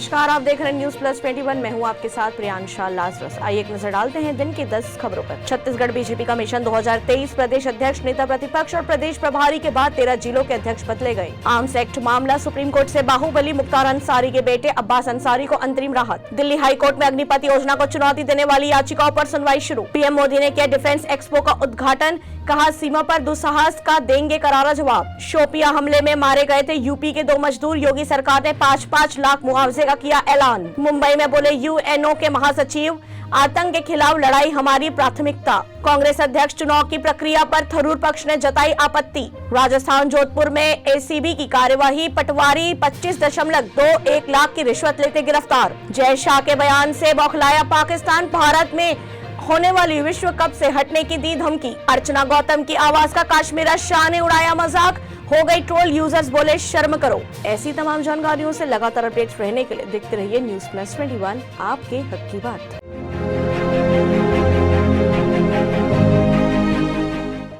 नमस्कार, आप देख रहे हैं न्यूज प्लस 21। मैं हूं आपके साथ प्रियांशा लाजरस। आइए एक नजर डालते हैं दिन की 10 खबरों पर। छत्तीसगढ़ बीजेपी का मिशन 2023 प्रदेश अध्यक्ष, नेता प्रतिपक्ष और प्रदेश प्रभारी के बाद 13 जिलों के अध्यक्ष बदले गए। आर्म्स एक्ट मामला, सुप्रीम कोर्ट से बाहुबली मुख्तार अंसारी के बेटे अब्बास अंसारी को अंतरिम राहत। दिल्ली हाई कोर्ट में अग्निपथ योजना को चुनौती देने वाली याचिकाओं पर सुनवाई शुरू। पीएम मोदी ने किया डिफेंस एक्सपो का उद्घाटन, कहा सीमा पर दुस्साहस का देंगे करारा जवाब। शोपियां हमले में मारे गए थे यूपी के 2 मजदूर, योगी सरकार ने 5-5 लाख मुआवजे का किया ऐलान। मुंबई में बोले यूएनओ के महासचिव, आतंक के खिलाफ लड़ाई हमारी प्राथमिकता। कांग्रेस अध्यक्ष चुनाव की प्रक्रिया पर थरूर पक्ष ने जताई आपत्ति। राजस्थान जोधपुर में एसीबी की कार्यवाही, पटवारी 25.21 लाख की रिश्वत लेते गिरफ्तार। जय शाह के बयान से बौखलाया पाकिस्तान, भारत में होने वाली विश्व कप से हटने की दी धमकी। अर्चना गौतम की आवाज का काश्मीरा शाह ने उड़ाया मजाक, हो गई ट्रोल, यूजर्स बोले शर्म करो। ऐसी तमाम जानकारियों से लगातार अपडेट्स रहने के लिए देखते रहिए न्यूज प्लस 21, आपके हक की बात।